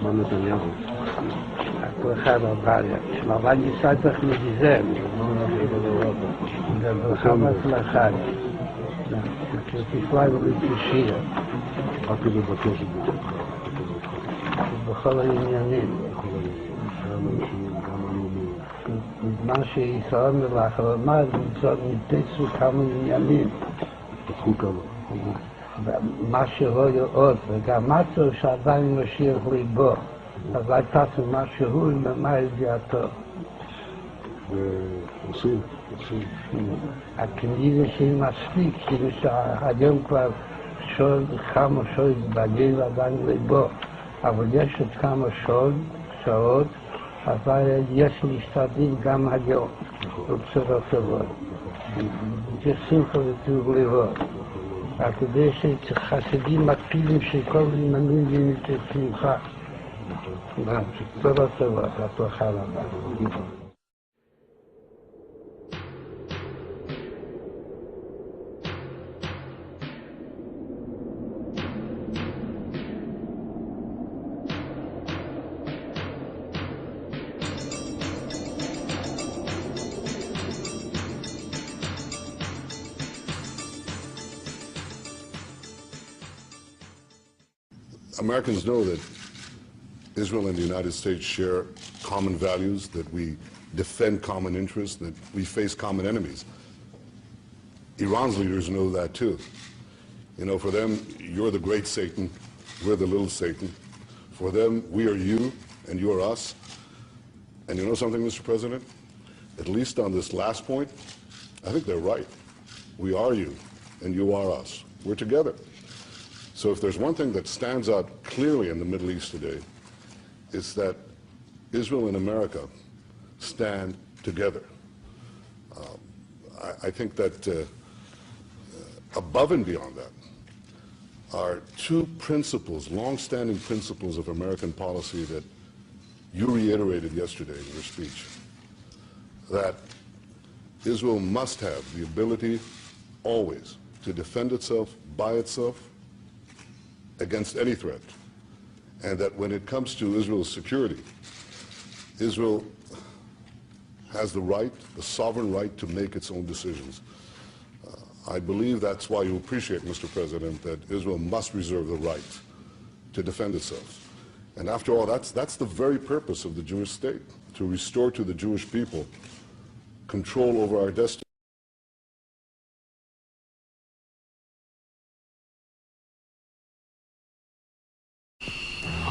מר נתניהו. הברכה בבעיה. אבל ניסה צריך מגיזם. זה ברכה בהצלחה. תפלאי ולתשיר. רק לבקש את זה. בכל העניינים. גם אנשים, גם עניינים. בזמן שישראל מלאך, אבל מה, נתפסו כמה עניינים. פתחו כמה. מה שלא יאות, וגם מצו שעדיין משאיר ליבו. אז לא תעשו מה שהוא ומה ידיעתו. ועושים. הכנראה שהיא מספיק, כאילו שהיום כבר כמה שעות בגיל עדיין ליבו, אבל יש עוד כמה שעות, אבל יש להשתדל גם היום, ובשורות טובות. יש שמחה וטוב לראות. אתה יודע שחסידים מקפידים שכל מנוי ימית שמחה. בשורות טובות, הצלחה רבה. Americans know that Israel and the United States share common values, that we defend common interests, that we face common enemies. Iran's leaders know that too. You know, for them, you're the great Satan, we're the little Satan. For them, we are you and you are us. And you know something, Mr. President? At least on this last point, I think they're right. We are you and you are us. We're together. So if there's one thing that stands out clearly in the Middle East today, it's that Israel and America stand together. I think that above and beyond that are two principles, long-standing principles of American policy that you reiterated yesterday in your speech, that Israel must have the ability always to defend itself by itself against any threat, and that when it comes to Israel's security, Israel has the right, the sovereign right to make its own decisions. I believe that's why you appreciate, Mr. President, that Israel must reserve the right to defend itself. And after all, that's the very purpose of the Jewish state, to restore to the Jewish people control over our destiny.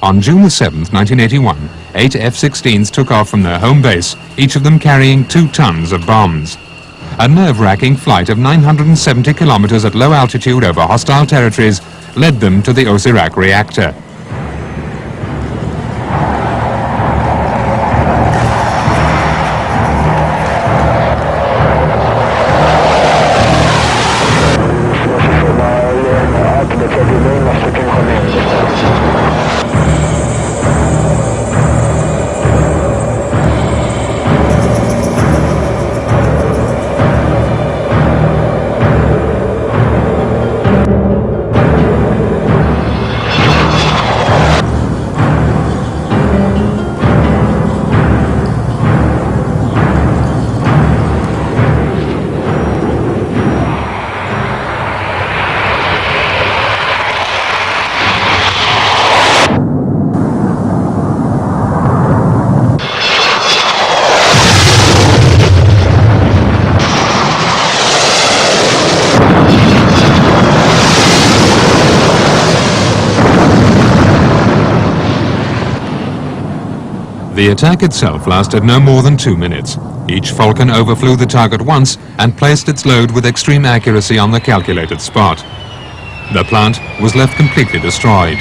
On June 7, 1981, 8 F-16s took off from their home base, each of them carrying 2 tons of bombs. A nerve-wracking flight of 970 kilometers at low altitude over hostile territories led them to the Osirak reactor. The attack itself lasted no more than 2 minutes. Each Falcon overflew the target once and placed its load with extreme accuracy on the calculated spot. The plant was left completely destroyed.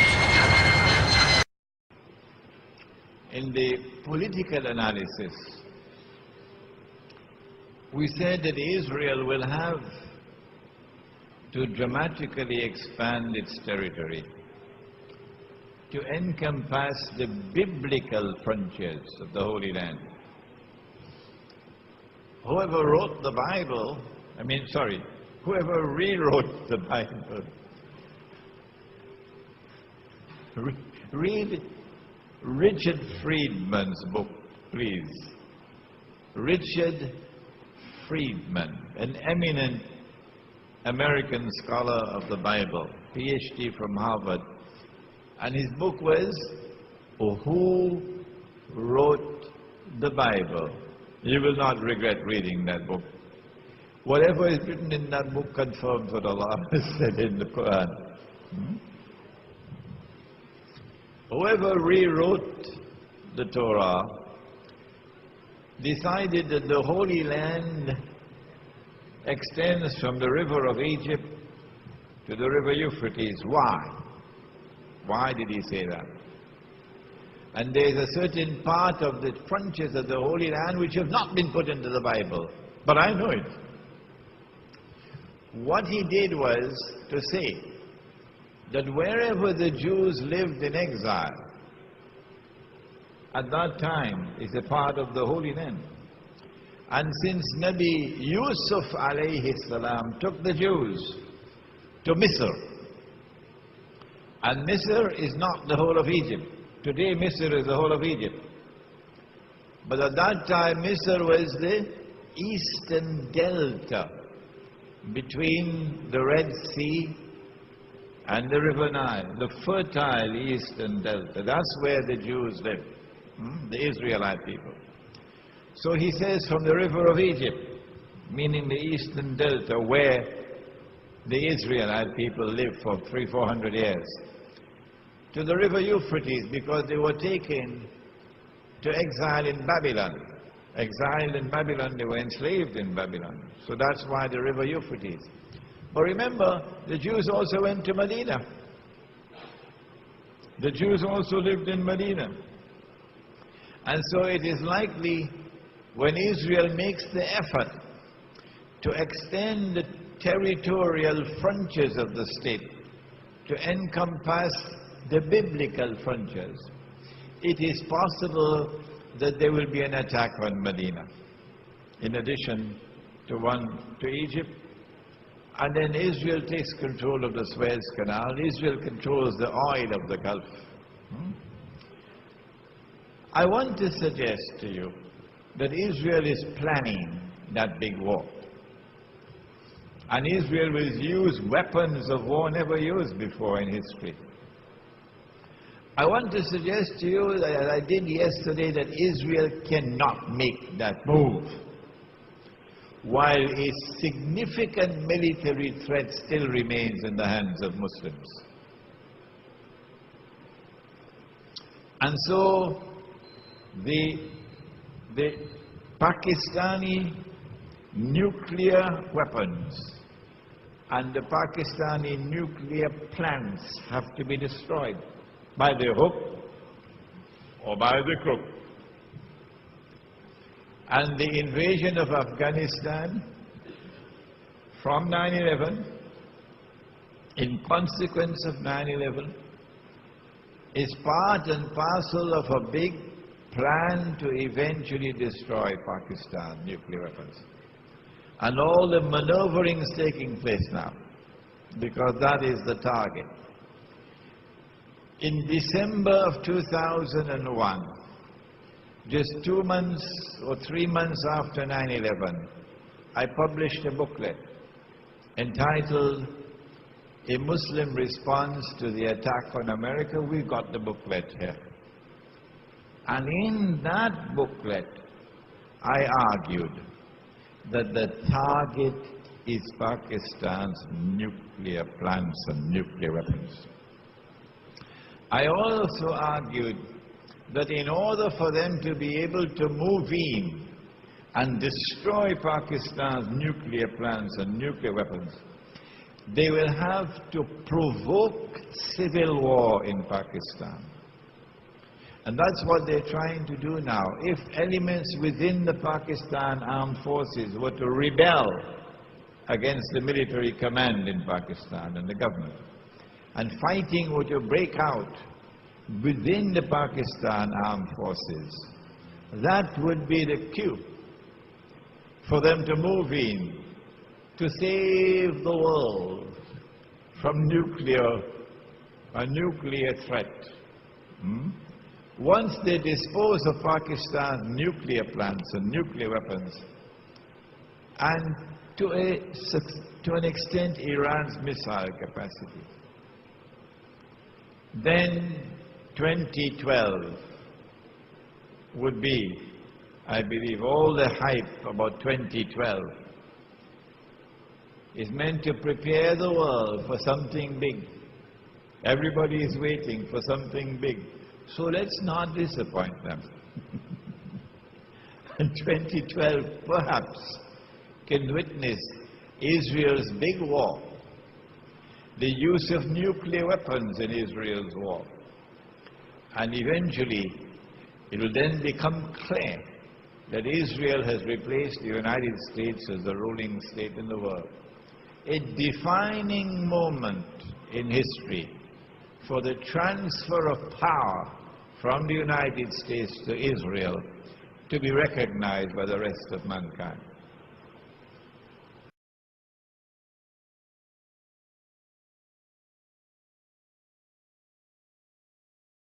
In the political analysis, we said that Israel will have to dramatically expand its territory to encompass the biblical frontiers of the Holy Land. Whoever wrote the Bible, whoever rewrote the Bible, read Richard Friedman's book, please. Richard Friedman, an eminent American scholar of the Bible, PhD from Harvard. And his book was, Who Wrote the Bible? You will not regret reading that book. Whatever is written in that book confirms what Allah has said in the Quran. Whoever rewrote the Torah decided that the Holy Land extends from the river of Egypt to the river Euphrates. Why? Why did he say that? And there is a certain part of the frontiers of the Holy Land which have not been put into the Bible, but I know it. What he did was to say that wherever the Jews lived in exile, at that time is a part of the Holy Land. And since Nabi Yusuf alayhi salam took the Jews to Misr, and Misr is not the whole of Egypt. Today Misr is the whole of Egypt. But at that time Misr was the eastern delta between the Red Sea and the River Nile, the fertile eastern delta. That's where the Jews lived, the Israelite people. So he says from the river of Egypt, meaning the eastern delta where the Israelite people lived for 300-400 years, to the river Euphrates, because they were taken to exile in Babylon. Exiled in Babylon, they were enslaved in Babylon. So that's why the river Euphrates. But remember, the Jews also went to Medina. The Jews also lived in Medina. And so it is likely when Israel makes the effort to extend the territorial frontiers of the state to encompass the biblical frontiers, it is possible that there will be an attack on Medina, in addition to one to Egypt. And then Israel takes control of the Suez Canal. Israel controls the oil of the Gulf. I want to suggest to you that Israel is planning that big war. And Israel will use weapons of war never used before in history. I want to suggest to you, as I did yesterday, that Israel cannot make that move while a significant military threat still remains in the hands of Muslims. And so the Pakistani nuclear weapons and the Pakistani nuclear plants have to be destroyed by the hook or by the crook. And the invasion of Afghanistan from 9/11, in consequence of 9/11, is part and parcel of a big plan to eventually destroy Pakistan nuclear weapons. And all the maneuvering is taking place now, because that is the target. In December of 2001, just 2 months or 3 months after 9/11, I published a booklet entitled A Muslim Response to the Attack on America. We got the booklet here. And in that booklet, I argued that the target is Pakistan's nuclear plants and nuclear weapons. I also argued that in order for them to be able to move in and destroy Pakistan's nuclear plants and nuclear weapons, they will have to provoke civil war in Pakistan. And that's what they're trying to do now. If elements within the Pakistan armed forces were to rebel against the military command in Pakistan and the government, and fighting were to break out within the Pakistan armed forces, that would be the cue for them to move in to save the world from a nuclear threat. once they dispose of Pakistan's nuclear plants and nuclear weapons, and to an extent Iran's missile capacity, then 2012 would be, I believe, all the hype about 2012 is meant to prepare the world for something big. Everybody is waiting for something big. So let's not disappoint them. And 2012 perhaps can witness Israel's big war, the use of nuclear weapons in Israel's war. And eventually it will then become clear that Israel has replaced the United States as the ruling state in the world. A defining moment in history for the transfer of power from the United States to Israel to be recognized by the rest of mankind.